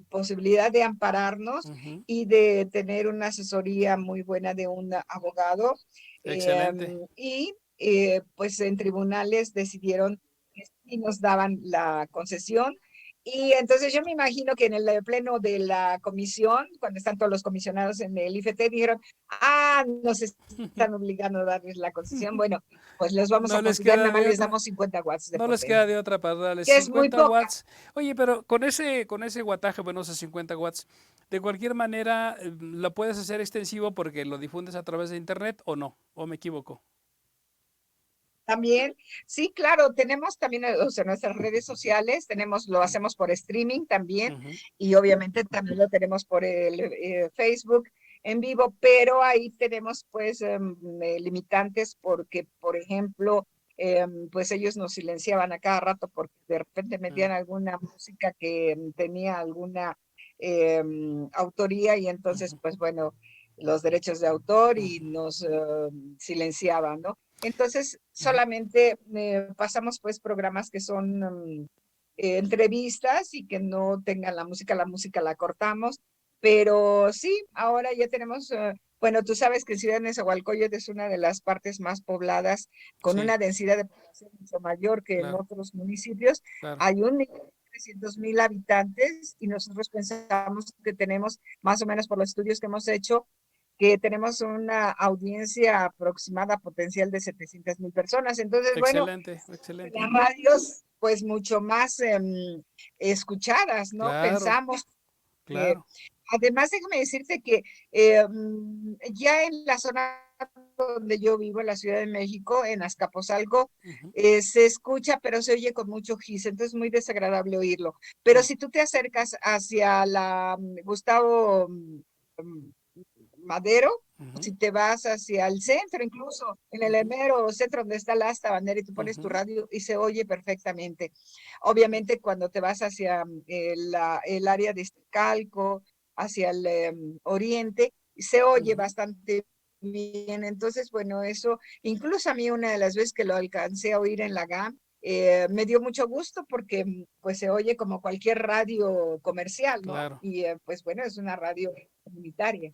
Speaker 2: posibilidad de ampararnos
Speaker 1: ujú.
Speaker 2: y de tener una asesoría muy buena de un abogado, eh,
Speaker 1: Excelente.
Speaker 2: y pues en tribunales decidieron que sí nos daban la concesión. Y entonces yo me imagino que en el pleno de la comisión, cuando están todos los comisionados en el IFT, dijeron, nos están obligando a darles la concesión. Bueno, pues los vamos
Speaker 1: No
Speaker 2: a
Speaker 1: les
Speaker 2: conceder,
Speaker 1: queda
Speaker 2: nada más
Speaker 1: de
Speaker 2: les
Speaker 1: otra.
Speaker 2: damos 50 watts de
Speaker 1: No les queda
Speaker 2: potencia,
Speaker 1: de otra para darles
Speaker 2: que es muy
Speaker 1: 50
Speaker 2: poca.
Speaker 1: watts. Oye, pero con ese wattaje, bueno, esos 50 watts, de cualquier manera, ¿lo puedes hacer extensivo porque lo difundes a través de internet o no? ¿O me equivoco?
Speaker 2: También, sí, claro, tenemos también, o sea, nuestras redes sociales, lo
Speaker 1: Ujú,
Speaker 2: hacemos por streaming también,
Speaker 1: ujú,
Speaker 2: y obviamente también lo tenemos por el Facebook en vivo, pero ahí tenemos pues limitantes porque, por ejemplo, pues ellos nos silenciaban a cada rato porque de repente
Speaker 1: mm,
Speaker 2: metían alguna música que tenía alguna autoría y entonces,
Speaker 1: Ujú.
Speaker 2: pues bueno, los derechos de autor y nos silenciaban, ¿no? Entonces,
Speaker 1: Ujú.
Speaker 2: solamente pasamos pues programas que son entrevistas y que no tengan la música la cortamos, pero sí, ahora ya tenemos, bueno, tú sabes que Ciudad de Nezahualcóyotl es una de las partes más pobladas, con
Speaker 1: Sí,
Speaker 2: una densidad de población mucho mayor que en
Speaker 1: claro,
Speaker 2: otros municipios.
Speaker 1: claro.
Speaker 2: Hay 1.300.000 habitantes y nosotros pensamos que tenemos, más o menos por los estudios que hemos hecho, que tenemos una audiencia aproximada potencial de 700.000 personas. Entonces, bueno,
Speaker 1: Excelente, excelente.
Speaker 2: las radios, pues mucho más escuchadas, ¿no?
Speaker 1: Claro,
Speaker 2: Pensamos que,
Speaker 1: claro.
Speaker 2: además, déjame decirte que ya en la zona donde yo vivo, en la Ciudad de México, en Azcapotzalco,
Speaker 1: Ujú,
Speaker 2: se escucha, pero se oye con mucho gis, entonces es muy desagradable oírlo. Pero
Speaker 1: mm,
Speaker 2: si tú te acercas hacia la Gustavo Madero,
Speaker 1: ujú,
Speaker 2: si te vas hacia el centro, incluso en el
Speaker 1: ujú,
Speaker 2: mero centro donde está la asta bandera y tú pones tu
Speaker 1: ujú,
Speaker 2: radio y se oye perfectamente. Obviamente cuando te vas hacia el área de Iztacalco, hacia el oriente, se oye
Speaker 1: ujú.
Speaker 2: bastante bien. Entonces, bueno, eso, incluso a mí una de las veces que lo alcancé a oír en la GAM, me dio mucho gusto porque pues se oye como cualquier radio comercial, ¿no?
Speaker 1: Claro.
Speaker 2: Y pues bueno, es una radio comunitaria.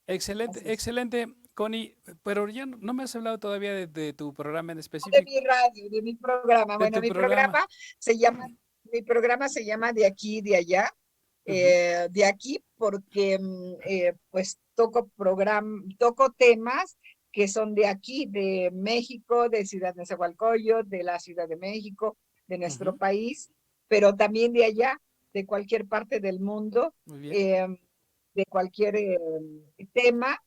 Speaker 1: Excelente,
Speaker 2: Así es.
Speaker 1: excelente, Connie. Pero ya no me has hablado todavía de tu programa en
Speaker 2: De
Speaker 1: específico,
Speaker 2: mi radio, de mi programa.
Speaker 1: de
Speaker 2: Bueno,
Speaker 1: tu programa.
Speaker 2: se llama, mi programa se llama De aquí, de allá.
Speaker 1: Ujú,
Speaker 2: De aquí porque pues toco temas que son de aquí, de México, de Ciudad de Nezahualcóyotl, de la Ciudad de México, de nuestro
Speaker 1: ujú.
Speaker 2: país, pero también de allá, de cualquier parte del mundo,
Speaker 1: Muy bien.
Speaker 2: eh, de cualquier tema.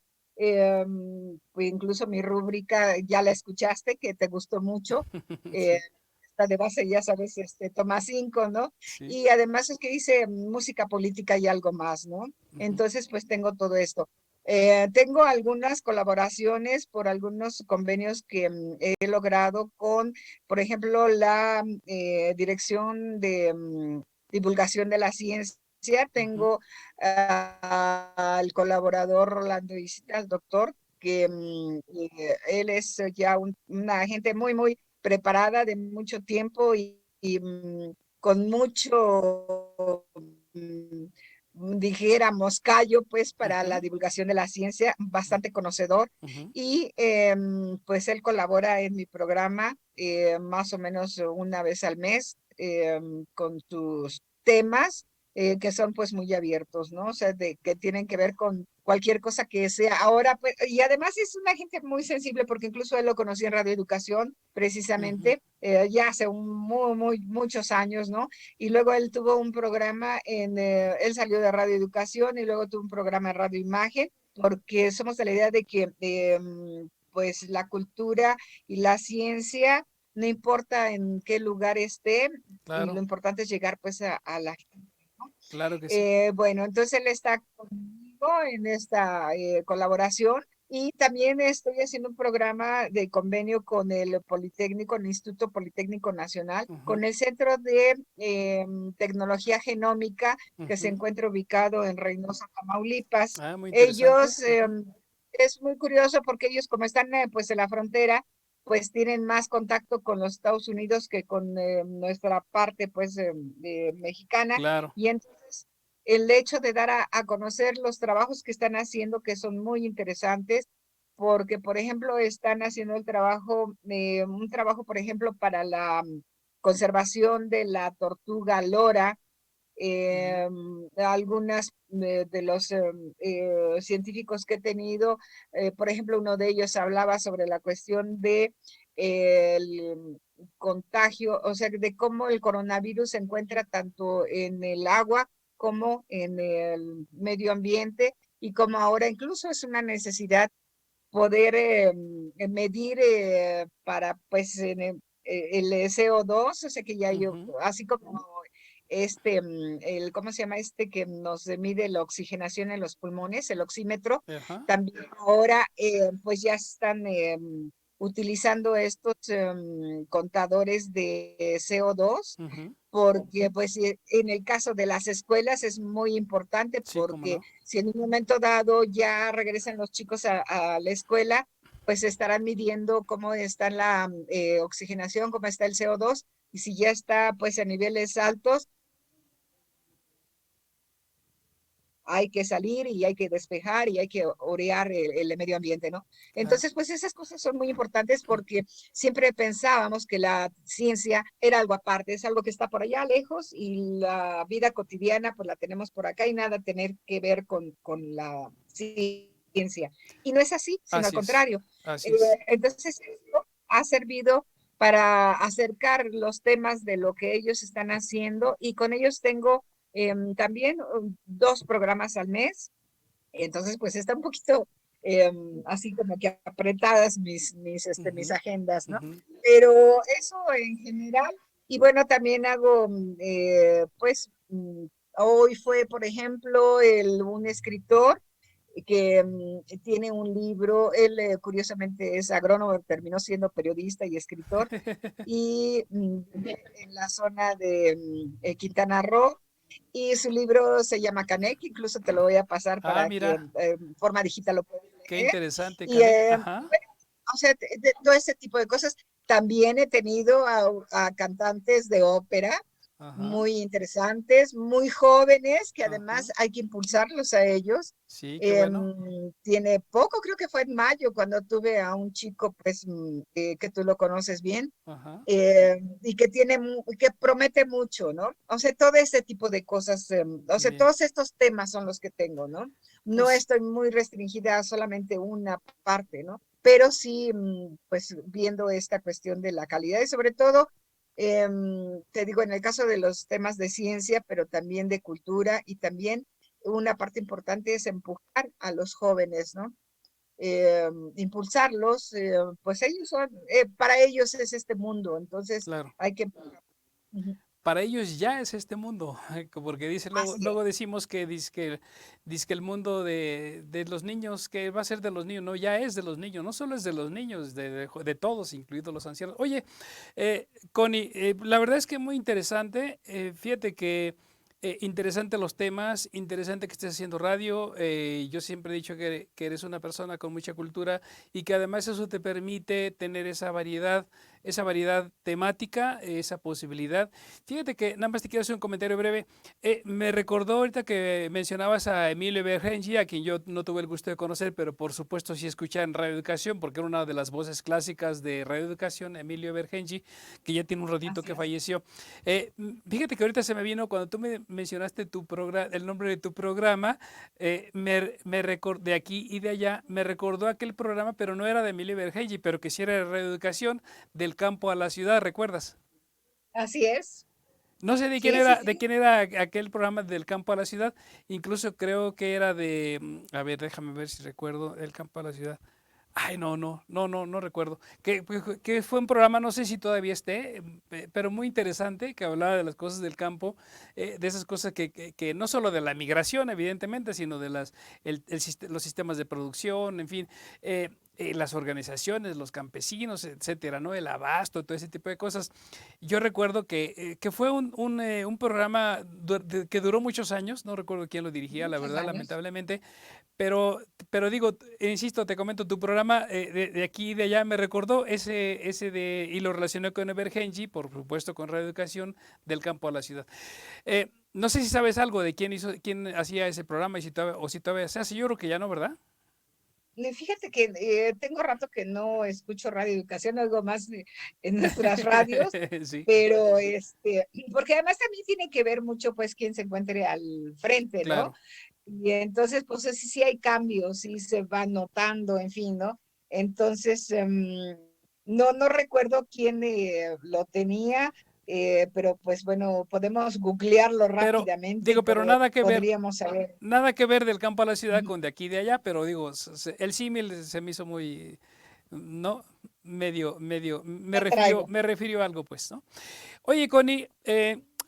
Speaker 2: Pues incluso mi rúbrica ya la escuchaste, que te gustó mucho. Eh,
Speaker 1: Sí,
Speaker 2: Está de base, ya sabes, toma 5, ¿no?
Speaker 1: sí.
Speaker 2: Y además es que dice música política y algo más, ¿no?
Speaker 1: Ujú,
Speaker 2: Entonces, pues tengo todo esto. Tengo algunas colaboraciones por algunos convenios que he logrado con, por ejemplo, la Dirección de Divulgación de la Ciencia.
Speaker 1: ujú,
Speaker 2: Tengo al colaborador Rolando Isita, al doctor, que él es ya una gente muy, muy preparada de mucho tiempo y con mucho, dijéramos, callo, pues, para la
Speaker 1: ujú,
Speaker 2: divulgación de la ciencia, bastante conocedor.
Speaker 1: ujú,
Speaker 2: Y pues él colabora en mi programa más o menos una vez al mes con sus temas que son pues muy abiertos, ¿no? O sea, que tienen que ver con cualquier cosa que sea. Ahora, pues, y además es una gente muy sensible porque incluso él lo conocí en Radio Educación,
Speaker 1: ujú,
Speaker 2: precisamente, ya hace muchos años, ¿no? Y luego él tuvo un programa él salió de Radio Educación y luego tuvo un programa en Radio Imagen, porque somos de la idea de que pues la cultura y la ciencia, no importa en qué lugar esté, lo
Speaker 1: claro,
Speaker 2: importante es llegar pues a la gente, ¿no?
Speaker 1: claro que sí.
Speaker 2: Bueno, entonces él está conmigo en esta colaboración y también estoy haciendo un programa de convenio con el Politécnico, el Instituto Politécnico Nacional,
Speaker 1: Ujú,
Speaker 2: con el Centro de Tecnología Genómica que se
Speaker 1: ujú.
Speaker 2: encuentra ubicado en Reynosa, Tamaulipas.
Speaker 1: Ah, muy interesante.
Speaker 2: Ellos,
Speaker 1: Ujú,
Speaker 2: es muy curioso porque ellos como están pues en la frontera, pues tienen más contacto con los Estados Unidos que con nuestra parte pues mexicana
Speaker 1: claro.
Speaker 2: y entonces el hecho de dar a conocer los trabajos que están haciendo, que son muy interesantes, porque, por ejemplo, están haciendo un trabajo, por ejemplo, para la conservación de la tortuga lora.
Speaker 1: Ujú,
Speaker 2: Algunas de los científicos que he tenido, por ejemplo, uno de ellos hablaba sobre la cuestión de el contagio, o sea, de cómo el coronavirus se encuentra tanto en el agua como en el medio ambiente y como ahora incluso es una necesidad poder medir para pues el CO2, o sea que ya yo,
Speaker 1: ujú.
Speaker 2: así como ¿cómo se llama este que nos mide la oxigenación en los pulmones, el oxímetro?
Speaker 1: Ajá.
Speaker 2: También ahora pues ya están utilizando estos contadores de CO2,
Speaker 1: Ujú.
Speaker 2: porque pues en el caso de las escuelas es muy importante
Speaker 1: Sí, cómo
Speaker 2: porque
Speaker 1: no.
Speaker 2: si en un momento dado ya regresan los chicos a la escuela, pues estarán midiendo cómo está la oxigenación, cómo está el CO2, y si ya está pues a niveles altos, hay que salir y hay que despejar y hay que orear el medio ambiente, ¿no?
Speaker 1: Claro.
Speaker 2: Entonces, pues esas cosas son muy importantes porque siempre pensábamos que la ciencia era algo aparte, es algo que está por allá lejos y la vida cotidiana pues la tenemos por acá y nada tener que ver con la ciencia. Y no es así, sino al
Speaker 1: Así es.
Speaker 2: contrario.
Speaker 1: Así
Speaker 2: Eh,
Speaker 1: es.
Speaker 2: entonces, esto ha servido para acercar los temas de lo que ellos están haciendo y con ellos tengo también 2 programas al mes, entonces pues está un poquito así como que apretadas mis
Speaker 1: Ujú,
Speaker 2: agendas, ¿no?
Speaker 1: ujú.
Speaker 2: Pero eso en general, y bueno, también hago, pues, hoy fue, por ejemplo, un escritor que tiene un libro, él curiosamente es agrónomo, terminó siendo periodista y escritor, y en la zona de Quintana Roo, y su libro se llama Canek, incluso te lo voy a pasar
Speaker 1: Ah,
Speaker 2: para que
Speaker 1: mira,
Speaker 2: en forma digital lo puedas
Speaker 1: qué
Speaker 2: leer.
Speaker 1: interesante,
Speaker 2: Y
Speaker 1: Canek. Ajá,
Speaker 2: bueno, o sea, todo ese tipo de cosas. También he tenido a cantantes de ópera
Speaker 1: ajá,
Speaker 2: muy interesantes, muy jóvenes, que
Speaker 1: ajá.
Speaker 2: además hay que impulsarlos a ellos.
Speaker 1: Sí, qué bueno.
Speaker 2: Tiene poco, creo que fue en mayo, cuando tuve a un chico, pues, que tú lo conoces bien,
Speaker 1: Ajá.
Speaker 2: y que que promete mucho, ¿no? O sea, todo ese tipo de cosas, o sea,
Speaker 1: Bien.
Speaker 2: todos estos temas son los que tengo, ¿no? No
Speaker 1: Pues,
Speaker 2: estoy muy restringida a solamente una parte, ¿no? Pero sí, pues viendo esta cuestión de la calidad y sobre todo, te digo, en el caso de los temas de ciencia, pero también de cultura y también una parte importante es empujar a los jóvenes, ¿no? Impulsarlos, pues ellos son, para ellos es este mundo, entonces
Speaker 1: claro.
Speaker 2: hay que... Ujú.
Speaker 1: Para ellos ya es este mundo, porque dice, luego,
Speaker 2: Así
Speaker 1: luego
Speaker 2: es,
Speaker 1: decimos que dizque el mundo de los niños, que va a ser de los niños, no, ya es de los niños, no solo es de los niños, de todos, incluidos los ancianos. Oye, Connie, la verdad es que muy interesante, fíjate que interesante los temas, interesante que estés haciendo radio, yo siempre he dicho que eres una persona con mucha cultura y que además eso te permite tener esa variedad temática, esa posibilidad. Fíjate que nada más te quiero hacer un comentario breve. Me recordó ahorita que mencionabas a Emilio Bergenji, a quien yo no tuve el gusto de conocer, pero por supuesto sí escuché en Radio Educación, porque era una de las voces clásicas de Radio Educación, Emilio Bergenji, que ya tiene un ratito
Speaker 2: así
Speaker 1: que
Speaker 2: es.
Speaker 1: falleció. Fíjate que ahorita se me vino, cuando tú me mencionaste el nombre de tu programa, de aquí y de allá, me recordó aquel programa, pero no era de Emilio Bergenji, pero que sí era de Radio Educación, del campo a la ciudad, ¿recuerdas?
Speaker 2: Así es.
Speaker 1: No sé
Speaker 2: Sí, sí,
Speaker 1: de
Speaker 2: sí.
Speaker 1: quién era aquel programa del campo a la ciudad, incluso creo que era a ver, déjame ver si recuerdo, el campo a la ciudad. Ay, no recuerdo. Que fue un programa, no sé si todavía esté, pero muy interesante, que hablaba de las cosas del campo, de esas cosas que no solo de la migración, evidentemente, sino de los sistemas de producción, en fin, las organizaciones, los campesinos, etcétera, ¿no? El abasto, todo ese tipo de cosas. Yo recuerdo que fue un programa que duró muchos años, no recuerdo quién lo dirigía, la
Speaker 2: Muchos
Speaker 1: verdad,
Speaker 2: años.
Speaker 1: lamentablemente, pero, pero digo, insisto, te comento, tu programa de aquí y de allá me recordó y lo relacioné con Evergenji, por supuesto con Radio Educación, del campo a la ciudad. No sé si sabes algo de quién hacía ese programa y si todavía se hace, yo creo que ya no, ¿verdad?
Speaker 2: Fíjate que tengo rato que no escucho Radio Educación, algo más en nuestras radios,
Speaker 1: Sí,
Speaker 2: pero porque además también tiene que ver mucho pues quién se encuentre al frente, ¿no?
Speaker 1: claro.
Speaker 2: Y entonces, pues sí, sí hay cambios, sí se va notando, en fin, ¿no? Entonces, no recuerdo quién lo tenía, pero pues bueno, podemos googlearlo
Speaker 1: Pero,
Speaker 2: rápidamente,
Speaker 1: digo, pero
Speaker 2: pero podríamos saber.
Speaker 1: nada que ver del campo a la ciudad
Speaker 2: Ujú.
Speaker 1: con de aquí y de allá, pero digo, el símil se me hizo muy, no, medio,
Speaker 2: Te traigo.
Speaker 1: me refirió a algo, pues, ¿no? Oye, Connie,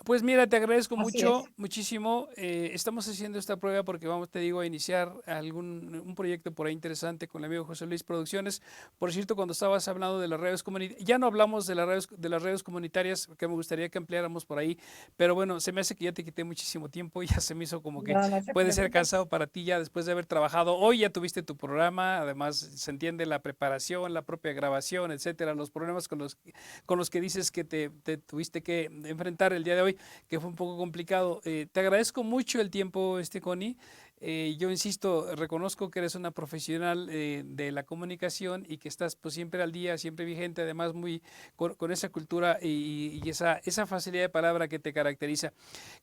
Speaker 1: Pues mira, te agradezco
Speaker 2: Así es.
Speaker 1: muchísimo. Estamos haciendo esta prueba porque vamos, te digo, a iniciar un proyecto por ahí interesante con el amigo José Luis Producciones. Por cierto, cuando estabas hablando de las redes comunitarias, ya no hablamos de las redes comunitarias, que me gustaría que ampliáramos por ahí, pero bueno, se me hace que ya te quité muchísimo tiempo, ya se me hizo como que
Speaker 2: No, no se
Speaker 1: puede ser
Speaker 2: preocupe.
Speaker 1: cansado para ti ya después de haber trabajado. Hoy ya tuviste tu programa, además se entiende la preparación, la propia grabación, etcétera, los problemas con los que dices que te tuviste que enfrentar el día de hoy, que fue un poco complicado. Te agradezco mucho el tiempo, Connie. Yo insisto, reconozco que eres una profesional de la comunicación y que estás pues siempre al día, siempre vigente, además muy con esa cultura y esa facilidad de palabra que te caracteriza.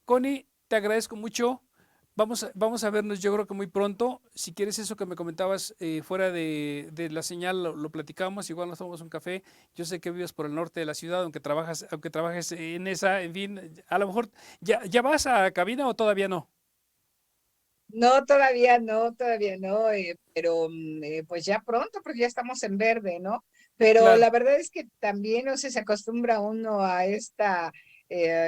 Speaker 1: Connie, te agradezco mucho. Vamos a vernos, yo creo que muy pronto. Si quieres eso que me comentabas fuera de la señal, lo platicamos, igual nos tomamos un café. Yo sé que vives por el norte de la ciudad, aunque trabajes en esa, en fin, a lo mejor ya vas a cabina o todavía no.
Speaker 2: No, todavía no, todavía no, pero pues ya pronto, porque ya estamos en verde, ¿no? Pero
Speaker 1: Claro.
Speaker 2: la verdad es que también, no sé, se acostumbra uno a esta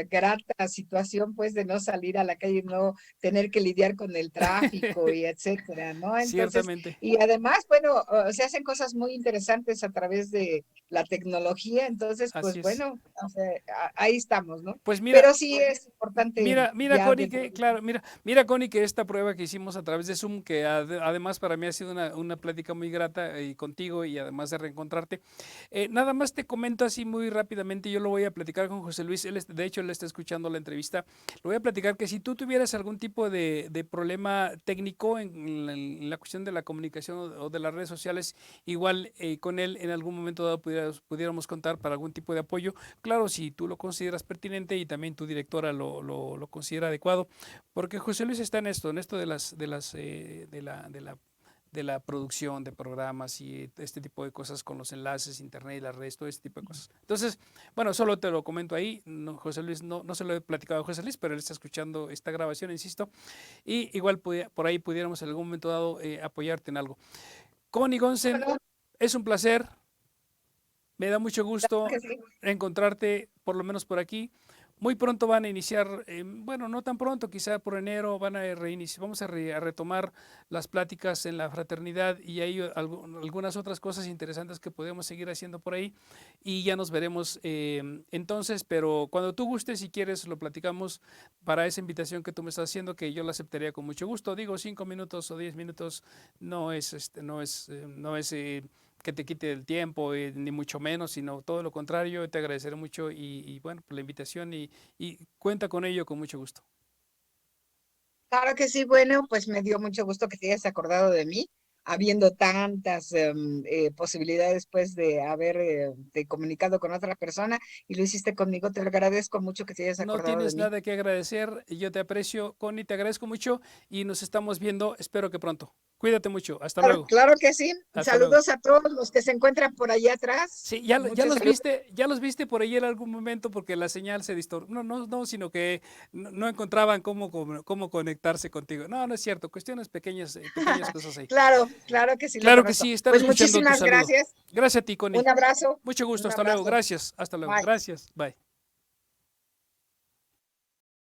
Speaker 2: grata situación, pues, de no salir a la calle, no tener que lidiar con el tráfico y etcétera, ¿no? Entonces,
Speaker 1: Ciertamente.
Speaker 2: y además, bueno, se hacen cosas muy interesantes a través de la tecnología, entonces,
Speaker 1: Así
Speaker 2: pues
Speaker 1: es.
Speaker 2: bueno, o sea, ahí estamos, ¿no?
Speaker 1: Pues mira,
Speaker 2: Pero sí es importante
Speaker 1: mira,
Speaker 2: ya
Speaker 1: Connie,
Speaker 2: dentro
Speaker 1: que,
Speaker 2: de...
Speaker 1: claro, mira, Connie, que esta prueba que hicimos a través de Zoom, que además para mí ha sido una plática muy grata contigo y además de reencontrarte. Nada más te comento así muy rápidamente, yo lo voy a platicar con José Luis, de hecho él está escuchando la entrevista, lo voy a platicar que si tú tuvieras algún tipo de problema técnico en la cuestión de la comunicación o de las redes sociales, igual con él en algún momento dado pudiéramos contar para algún tipo de apoyo. Claro, si tú lo consideras pertinente y también tu directora lo considera adecuado, porque José Luis está en esto de la producción de programas y este tipo de cosas con los enlaces, internet y las redes, todo este tipo de cosas. Entonces, bueno, solo te lo comento ahí. No, José Luis, no se lo he platicado a José Luis, pero él está escuchando esta grabación, insisto, y igual por ahí pudiéramos en algún momento dado apoyarte en algo. Connie Gonsen,
Speaker 2: Bueno,
Speaker 1: es un placer, me da mucho
Speaker 2: que
Speaker 1: gusto
Speaker 2: sí.
Speaker 1: encontrarte, por lo menos por aquí. Muy pronto van a iniciar, bueno, no tan pronto, quizá por enero van a reiniciar, vamos a retomar las pláticas en la fraternidad y hay algunas otras cosas interesantes que podemos seguir haciendo por ahí y ya nos veremos entonces, pero cuando tú gustes, si quieres, lo platicamos para esa invitación que tú me estás haciendo, que yo la aceptaría con mucho gusto. Digo, 5 minutos o 10 minutos no es que te quite el tiempo, ni mucho menos, sino todo lo contrario, te agradeceré mucho y bueno, por la invitación y cuenta con ello con mucho gusto.
Speaker 2: Claro que sí, bueno, pues me dio mucho gusto que te hayas acordado de mí, habiendo tantas posibilidades, pues, de haber te comunicado con otra persona y lo hiciste conmigo. Te lo agradezco mucho que te hayas
Speaker 1: No
Speaker 2: acordado de
Speaker 1: tienes
Speaker 2: mí.
Speaker 1: nada que agradecer, yo te aprecio, Connie, te agradezco mucho y nos estamos viendo, espero que pronto. Cuídate mucho, hasta
Speaker 2: Claro,
Speaker 1: luego,
Speaker 2: claro que sí.
Speaker 1: hasta luego.
Speaker 2: Saludos a todos los que se encuentran por allá atrás.
Speaker 1: Sí, ya
Speaker 2: Muchos
Speaker 1: los
Speaker 2: saludos.
Speaker 1: viste, ya los viste por ahí en algún momento porque la señal se distorsionó. No, sino que no encontraban cómo conectarse contigo. No, no es cierto, cuestiones pequeñas, pequeñas cosas ahí.
Speaker 2: Claro, claro que sí lo
Speaker 1: Claro que
Speaker 2: conozco.
Speaker 1: sí, están
Speaker 2: Pues
Speaker 1: escuchando tu
Speaker 2: muchísimas
Speaker 1: saludo.
Speaker 2: gracias.
Speaker 1: Gracias a ti,
Speaker 2: Un
Speaker 1: Connie.
Speaker 2: abrazo.
Speaker 1: Mucho gusto,
Speaker 2: Un
Speaker 1: hasta luego.
Speaker 2: abrazo.
Speaker 1: Gracias, hasta luego.
Speaker 2: Bye.
Speaker 1: Gracias, bye.